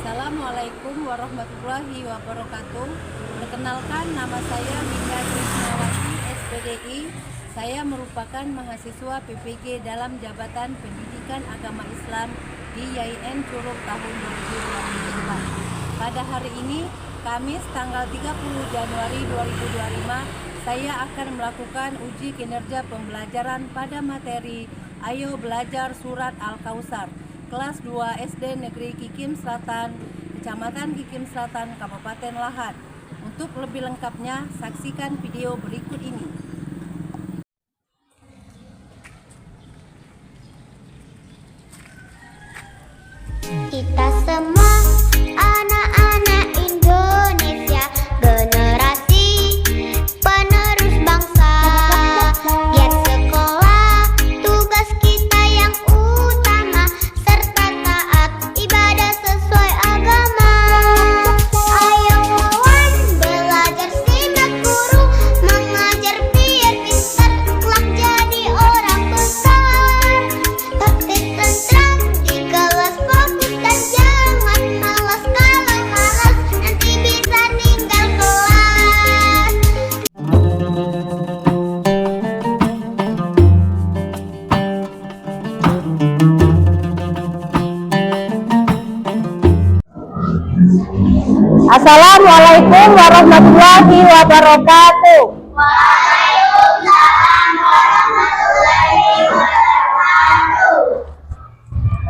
Assalamualaikum warahmatullahi wabarakatuh. Perkenalkan, nama saya Minda Krisnawati, SPDI. Saya merupakan mahasiswa PPG dalam Jabatan Pendidikan Agama Islam di YIN Curug tahun 2022. Pada hari ini, Kamis tanggal 30 Januari 2025, saya akan melakukan uji kinerja pembelajaran pada materi Ayo Belajar Surat Al-Kausar, kelas 2 SD Negeri Kikim Selatan, Kecamatan Kikim Selatan, Kabupaten Lahat. Untuk lebih lengkapnya, saksikan video berikut ini. Kita semua anak-anak Indonesia, generasi penerus bangsa. Giat sekolah, tugas kita yang utama, serta taat ibadah sesuai agama. Ayo kawan, belajar simak guru, mengajar biar pintar, kelak jadi orang besar. Tertib tentram di kelas, fokus dan jangan malas. Kalau malas nanti bisa tinggal kelas. Assalamualaikum warahmatullahi wabarakatuh.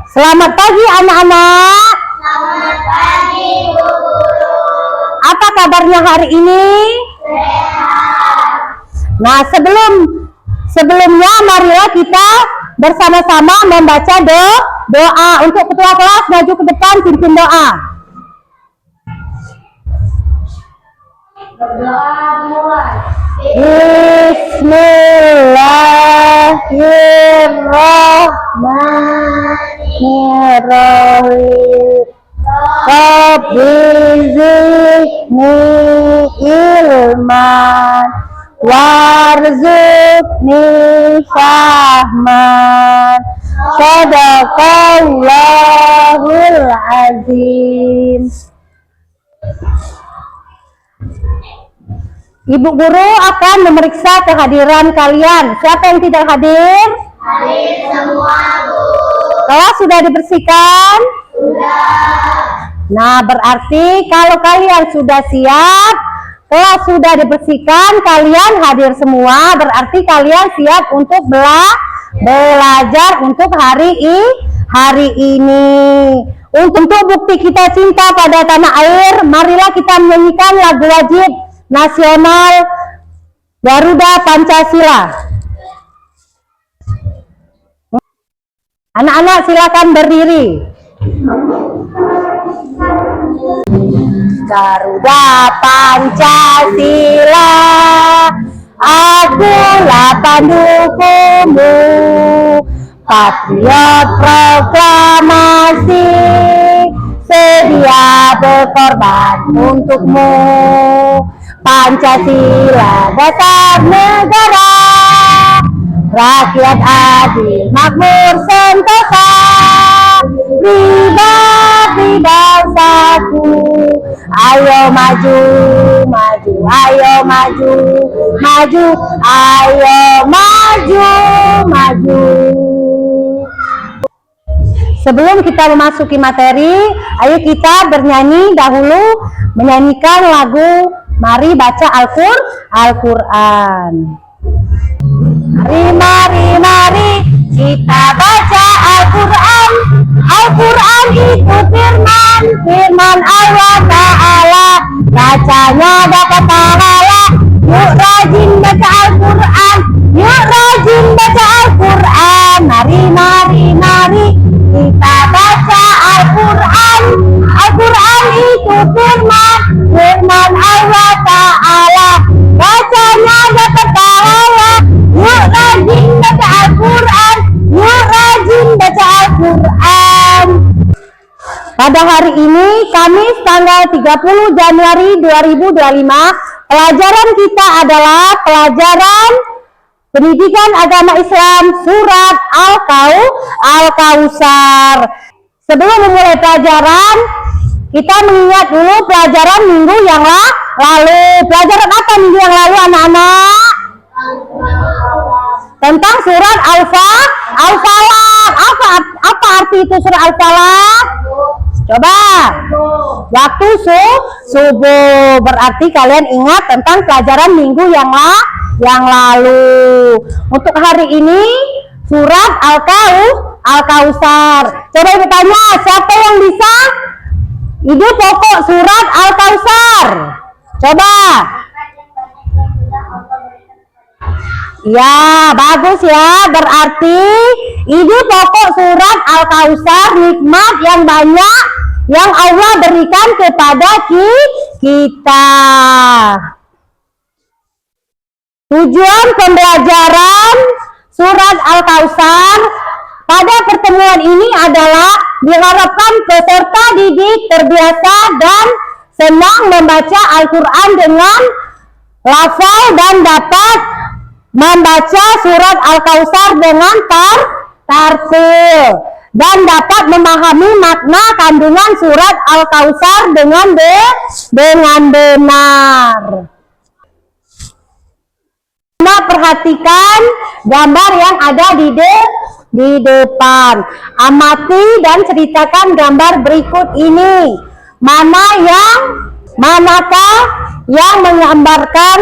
Selamat pagi anak-anak. Selamat pagi Bu Guru. Apa kabarnya hari ini? Nah, sebelumnya marilah kita bersama-sama membaca doa. Untuk ketua kelas maju ke depan, pimpin doa. Berdoa mulai. Bismillahirrahmanirrahim. Rabbi zidni ilman warzuqni fahman. Sadaqallahul azim. Ibu guru akan memeriksa kehadiran kalian. Siapa yang tidak hadir? Hadir semua, Bu. Kelas sudah dibersihkan? Sudah. Nah, berarti kalau kalian sudah siap, kelas sudah dibersihkan, kalian hadir semua, berarti kalian siap untuk belajar untuk hari ini. Untuk bukti kita cinta pada tanah air, marilah kita menyanyikan lagu wajib nasional Garuda Pancasila. Anak-anak silakan berdiri. Garuda Pancasila, akulah pendukungmu, patriot proklamasi, sedia berkorban untukmu. Pancasila dasar negara, rakyat adil makmur sentosa, pribadi bangsaku. Ayo maju, maju, ayo maju, maju, ayo maju, maju. Sebelum kita memasuki materi, ayo kita bernyanyi dahulu, menyanyikan lagu Mari Baca Al-Quran. Mari kita baca Al-Quran. Al-Quran itu firman Allah Ta'ala, bacanya dapat pahala. Yuk rajin baca Al-Quran, yuk rajin baca Al-Quran. Mari kita baca Al-Quran. Al-Quran itu firman Allah Ta'ala, bacanya dapat pahala. Yuk rajin baca Al-Quran, yuk rajin baca Al-Quran. Pada hari ini, Kamis tanggal 30 Januari 2025, pelajaran kita adalah pelajaran Pendidikan Agama Islam Surat Al-Kausar. Sebelum memulai pelajaran, Kita mengingat dulu pelajaran minggu yang lalu. Pelajaran apa minggu yang lalu anak-anak? Tentang surat Al-Falaq. Apa arti itu surat Al-Falaq? Coba. Waktu subuh. Berarti kalian ingat tentang pelajaran minggu yang lalu. Untuk hari ini surat Al-Kautsar. Coba ibu tanya, siapa yang bisa? Itu pokok surat Al-Kautsar. Coba. Ya, bagus ya. Berarti ini pokok surat Al-Kautsar, nikmat yang banyak yang Allah berikan kepada kita. Tujuan pembelajaran surat Al-Kautsar pada pertemuan ini adalah diharapkan peserta didik terbiasa dan senang membaca Al-Quran dengan lafal dan dapat membaca surat Al-Kautsar dengan tartil dan dapat memahami makna kandungan surat Al-Kautsar dengan benar. Nah, perhatikan gambar yang ada di depan. Amati dan ceritakan gambar berikut ini. Manakah yang menggambarkan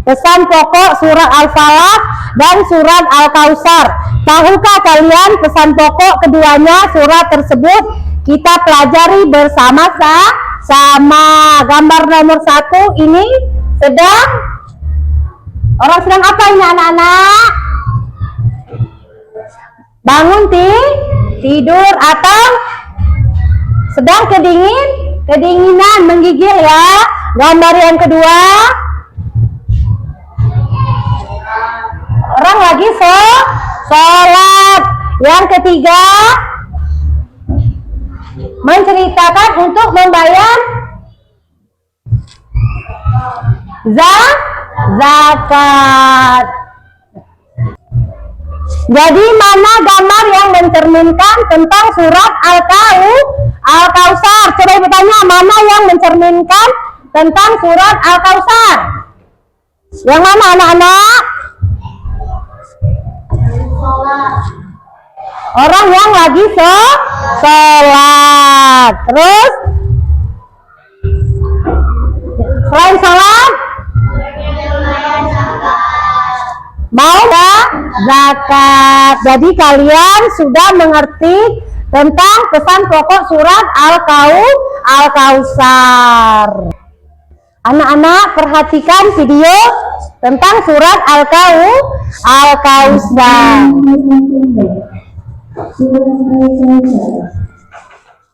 pesan pokok surat Al-Falaq dan surat Al-Kautsar? Tahukah kalian pesan pokok keduanya surat tersebut? Kita pelajari bersama-sama. Gambar nomor 1 ini orang sedang apa ini anak-anak? Bangun tidur atau sedang kedinginan menggigil ya. Gambar yang kedua, orang lagi sholat. Yang ketiga, menceritakan untuk membayar zakat. Jadi mana gambar yang mencerminkan tentang surat Al-Kautsar? Coba ibu tanya, mana yang mencerminkan tentang surat Al-Kautsar? Yang mana anak-anak? Orang yang lagi sholat. Terus selain sholat mau nggak zakat? Jadi kalian sudah mengerti tentang pesan pokok surat Al-Kautsar. Anak-anak perhatikan video tentang surat Al-Kautsar.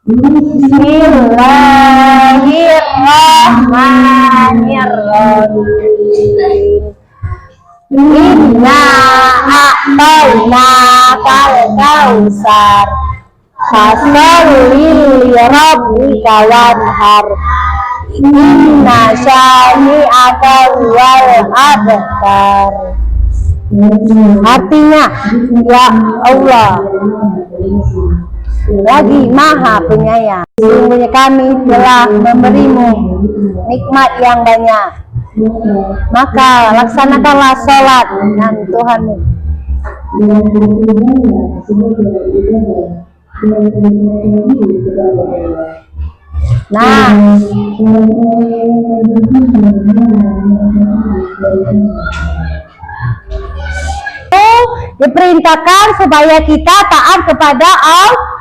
Bismillahirrahmanirrahim. Inna a'tayna kal kautsar fasalli rabbika wanhar inna syani'aka wal abtar. Artinya, ya Allah lagi maha penyayang, sesungguhnya kami telah memberimu nikmat yang banyak, maka laksanakanlah sholat dan Tuhanmu. Nah, diperintahkan supaya kita taat kepada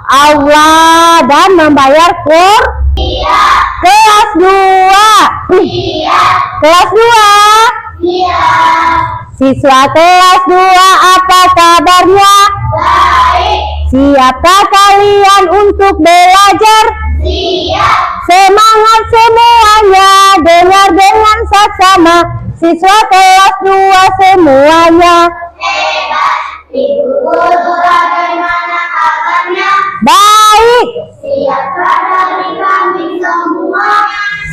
Allah dan membayar kelas 2. Kelas 2. Siswa kelas 2, apa kabarnya? Baik. Siapkah kalian untuk belajar? Siap. Semangat semuanya, dengar dengan saksama. Siswa kelas 2 semuanya. Hebat. Ibu guru bagaimana kabarnya? Baik. Siapkah dari kami semua?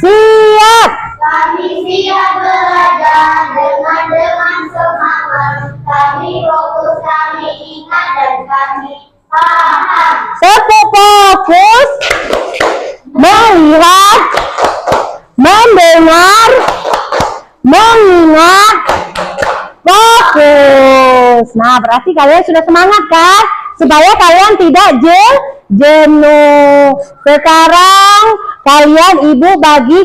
Siap. Kami siap belajar dengan semangat. Kami fokus, kami ingat dan kami paham. Tetap fokus. mendengar, mengingat, fokus. Nah, berarti kalian sudah semangat kan? Supaya kalian tidak jenuh. Sekarang kalian ibu bagi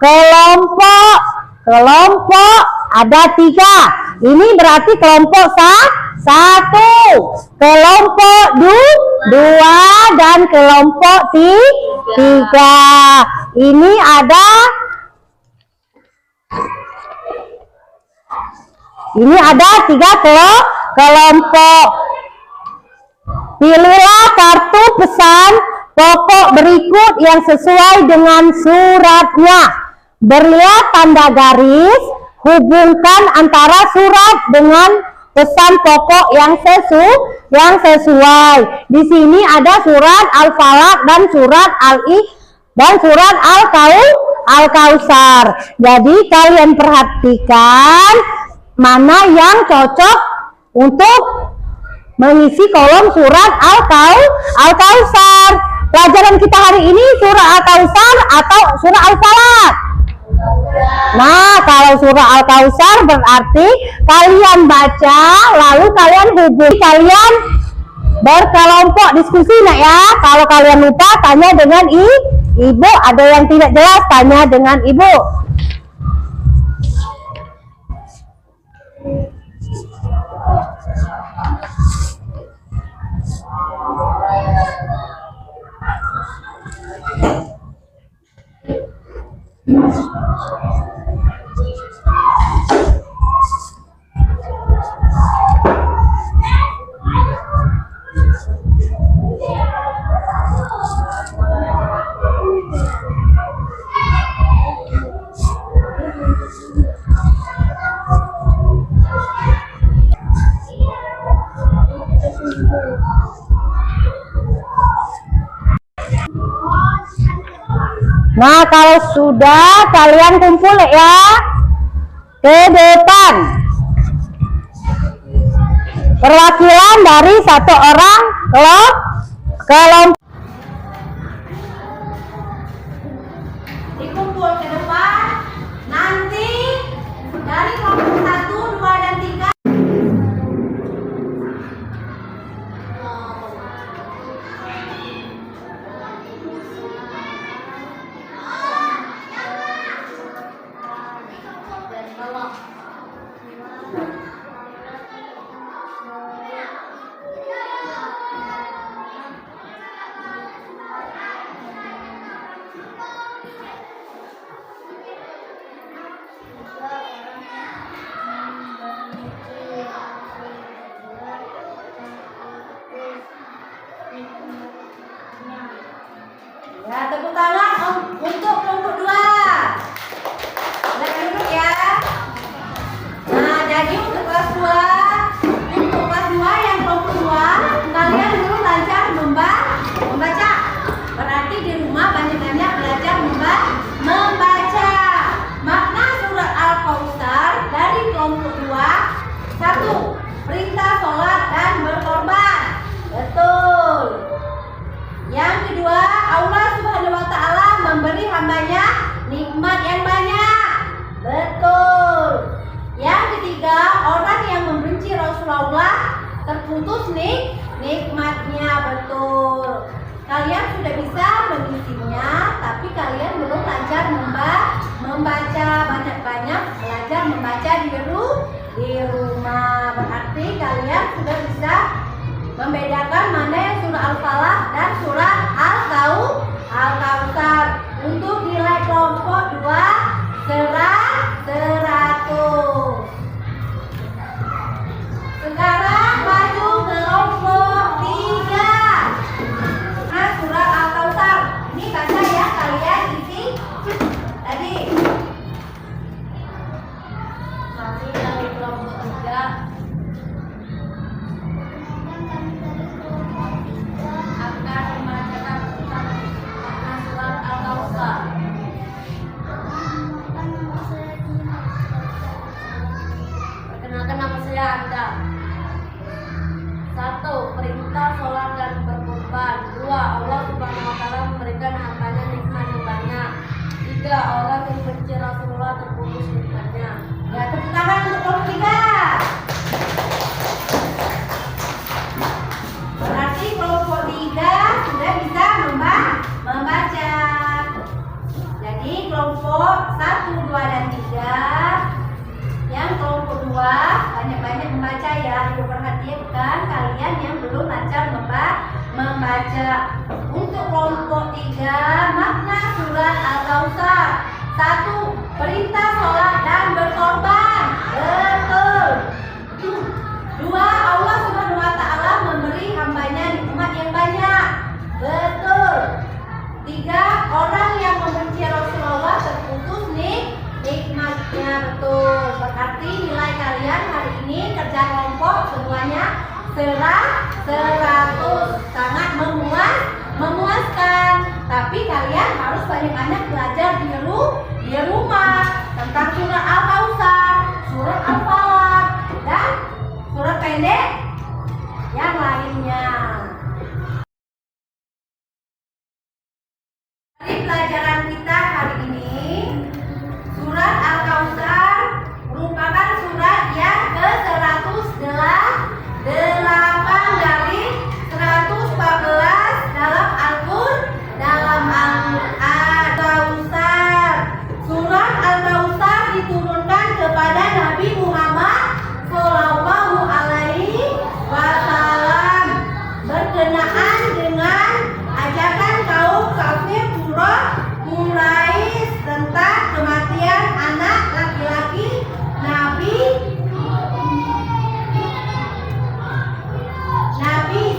kelompok. Kelompok ada 3. Ini berarti kelompok 1, kelompok 2, dan kelompok 3. Ini ada Ini ada 3 kelompok. Pilihlah kartu pesan pokok berikut yang sesuai dengan suratnya. Berilah tanda garis, hubungkan antara surat dengan pesan pokok yang sesuai. Di sini ada surat Al-Falaq dan surat Al-Kautsar. Jadi kalian perhatikan mana yang cocok untuk mengisi kolom surat Al-Kautsar. Pelajaran kita hari ini surah Al-Kautsar atau surah Al-Falaq. Nah, kalau surah Al-Kautsar berarti kalian baca, lalu kalian hubungi, kalian berkelompok diskusi nak ya. Kalau kalian lupa, tanya dengan ibu. Ada yang tidak jelas, tanya dengan ibu. Nah, kalau sudah kalian kumpul ya ke depan. Perwakilan dari 1 orang kelompok. Dikumpul ke depan. Nanti dari kelompok 1, 2, dan 3. Ya, tepuk tangan untuk kelompok 2. Silakan duduk ya. Nah, jadi untuk kelas 2, yang kelompok 2, kalian dulu belajar membaca. Berarti di rumah banyak-banyak belajar membaca. Makna surat Al-Kautsar dari kelompok 2, 1. Perintah sholat dan berkorban. Betul. Yang kedua, Allah Subhanahu wa Ta'ala memberi hambanya nikmat yang banyak. Betul. Yang ketiga, orang yang membenci Rasulullah terputus nikmatnya. Betul. Kalian sudah bisa mengisinya, tapi kalian belum belajar membaca. Banyak-banyak belajar membaca di rumah. Berarti kalian sudah bisa membedakan mana yang surah Al-Falaq dan surah Al-Kautsar. Untuk nilai kelompok 2 100. Sekarang maju kelompok 3. Nah, surah Al-Kautsar. Ini baca ya kalian isi tadi. Kami dari kelompok 3 akan membacakan 3, makna surat Al-Kautsar. 1. Perintah sholat dan berkorban. Betul. 2. Allah Subhanahu wa Ta'ala memberi hambanya nikmat yang banyak. Betul. 3. Orang yang membenci Rasulullah terputus nikmatnya. Betul. Berarti nilai kalian hari ini kerja kelompok semuanya 100. Sangat memuaskan. Tapi kalian harus banyak-banyak belajar di rumah tentang surat Al-Kautsar, surat Al-Falaq, dan surat pendek yang lainnya. Dari pelajaran kita hari ini, surat Al-Kautsar merupakan surat yang ke-108 dari 114 dalam Al-Quran. Surat Al-Kautsar diturunkan kepada Nabi Muhammad Shallallahu Alaihi Wasallam berkenaan dengan ajakan kaum kafir Quraisy tentang kematian anak laki-laki Nabi,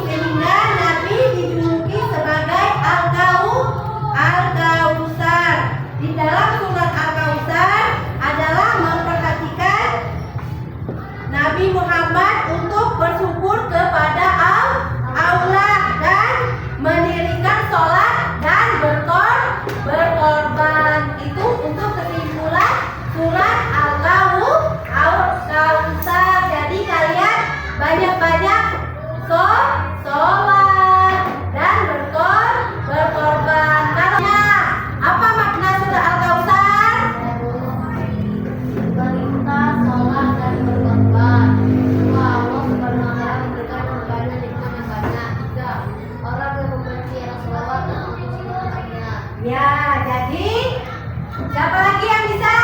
sehingga Nabi dijuluki sebagai Al-Kautsar. Di dalam surat Al-Kautsar adalah memperhatikan Nabi Muhammad untuk bersyukur kepada Allah dan mendirikan sholat dan berkorban. Itu untuk kesimpulan surat Al-Kautsar. Jadi kalian banyak-banyak sholat dan berkorban. Apa makna surat Al-Kautsar? Perintah sholat dan berkorban. 2. Allah Subhanahu wa Ta'ala memberikan hambanya nikmat yang banyak. 3. Orang yang membenci Rasulullah terputus nikmatnya. Ya, jadi siapa lagi yang bisa?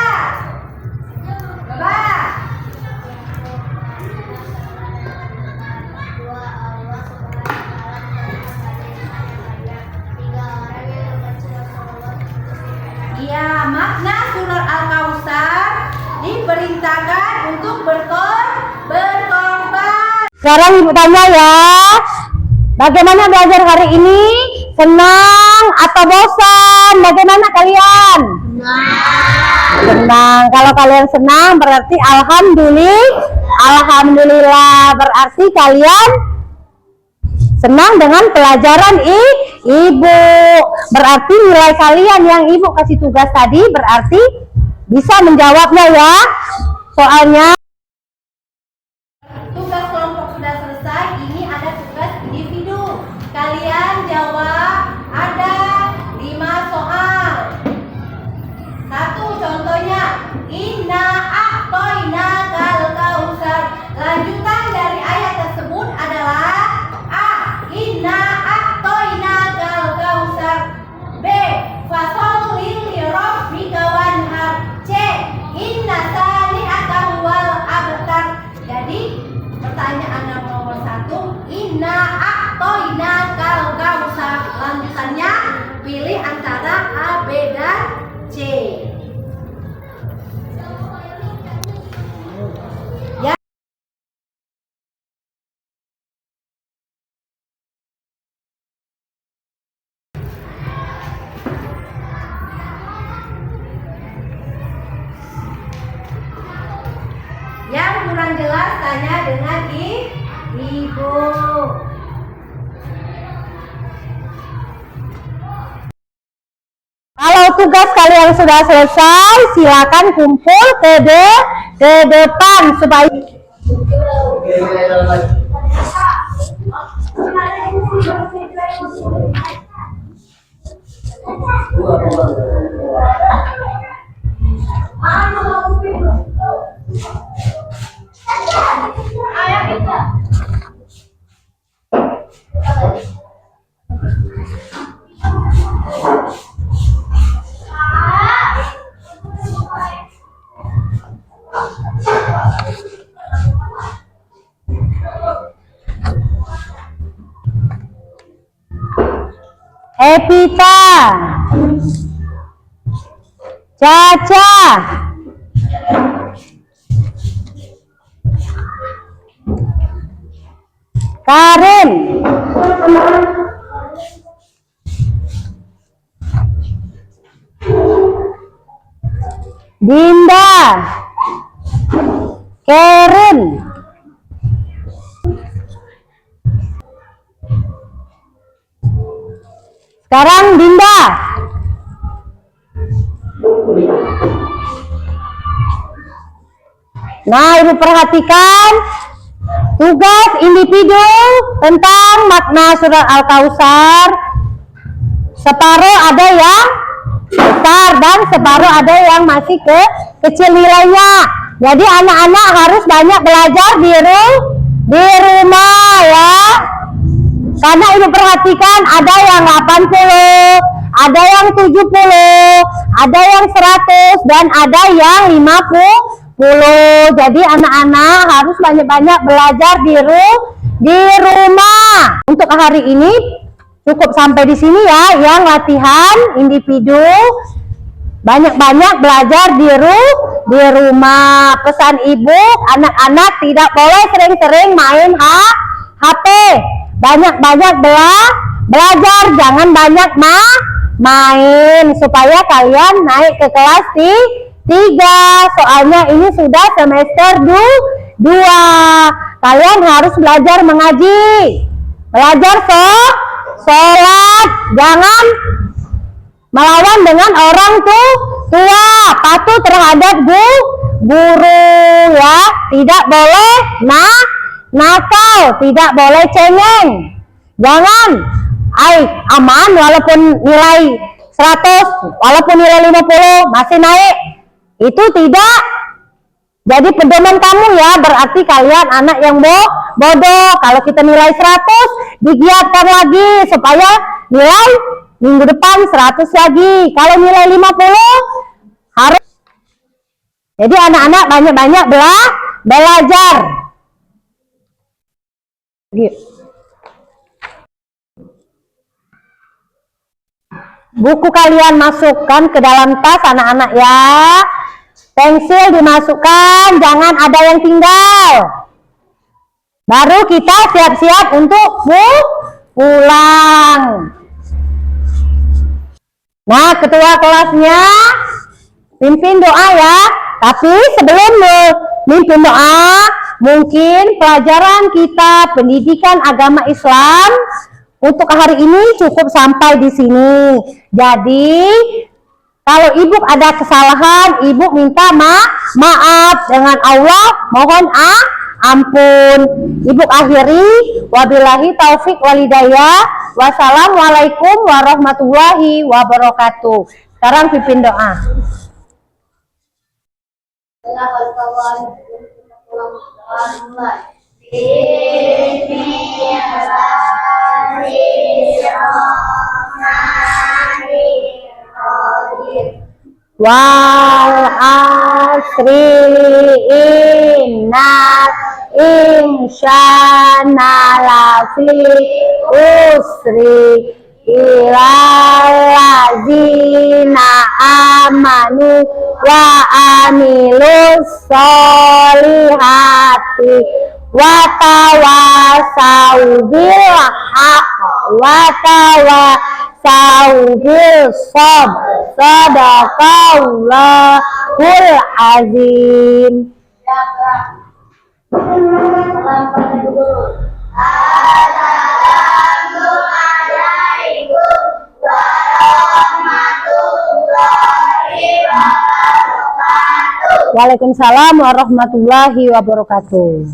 Coba. 2. Allah Subhanahu wa Ta'ala memberikan hambanya nikmat yang banyak. 3. Orang yang membenci Rasulullah terputus nikmatnya. Iya, makna surat Al-Kautsar diperintahkan untuk berkorban. Sekarang ibu tanya ya, bagaimana belajar hari ini? Senang atau bosan? Bagaimana kalian? Senang. Kalau kalian senang berarti alhamdulillah. Berarti kalian senang dengan pelajaran ibu. Berarti nilai kalian yang ibu kasih tugas tadi berarti bisa menjawabnya ya. Soalnya Tugas kelompok sudah selesai, ini ada tugas individu. Kalian jawab, ada 5 soal. 1 contohnya, Inna a'toinakal kautsar. Lanjutan dari ayat tersebut adalah A. Inna a'toinakal kautsar. B. Fasholli lirabbika wanhar. C. Inna sani'aka huwal abtar. Jadi pertanyaan nomor 1, Inna a'toinakal kautsar. Lanjutannya pilih antara A, B, dan C. Ya. Yang kurang jelas tanya dengan ibu. kalau tugas kalian sudah selesai, silakan kumpul ke depan supaya Evita, Caca, Karin, Dinda, Karen, sekarang Dinda. Nah, Ibu perhatikan tugas individu tentang makna surat Al-Kautsar. Separuh ada yang besar dan separuh ada yang masih kecil nilainya. Jadi anak-anak harus banyak belajar di rumah ya. Karena Ibu perhatikan ada yang 80, ada yang 70, ada yang 100 dan ada yang 50. Jadi anak-anak harus banyak-banyak belajar di rumah. Untuk hari ini cukup sampai di sini ya, yang latihan individu. Banyak-banyak belajar di rumah. Pesan ibu, anak-anak tidak boleh sering-sering main HP. Banyak-banyak belajar, jangan banyak main supaya kalian naik ke kelas 3. Soalnya ini sudah semester 2. Kalian harus belajar mengaji, belajar sholat, jangan melawan dengan orang tua, patuh terhadap guru ya, tidak boleh nakal, tidak boleh cengeng, jangan aman walaupun nilai 100, walaupun nilai 50 masih naik, itu tidak jadi pedoman kamu ya, berarti kalian anak yang bodoh. Kalau kita nilai 100 digiatkan lagi supaya nilai minggu depan 100 lagi. Kalau nilai 50 harus. Jadi anak-anak banyak-banyak belajar. Buku kalian masukkan ke dalam tas anak-anak ya. Pensil dimasukkan, jangan ada yang tinggal. Baru kita siap-siap untuk pulang. Nah, ketua kelasnya pimpin doa ya. Tapi sebelum memimpin doa, mungkin pelajaran kita pendidikan agama Islam untuk hari ini cukup sampai di sini. Jadi kalau ibu ada kesalahan, ibu minta maaf dengan Allah, mohon ampun. Ibu akhiri, wabillahi taufik walhidayah. Wassalamualaikum warahmatullahi wabarakatuh. Sekarang pimpin doa. Wal asri innal insana lafi usri illallazina amanu wa amilus solihati wa tawasau bil haq wa tawasau bil sabr. Sadaqallahul azim. Assalamualaikum warahmatullahi wabarakatuh. Waalaikumsalam warahmatullahi wabarakatuh.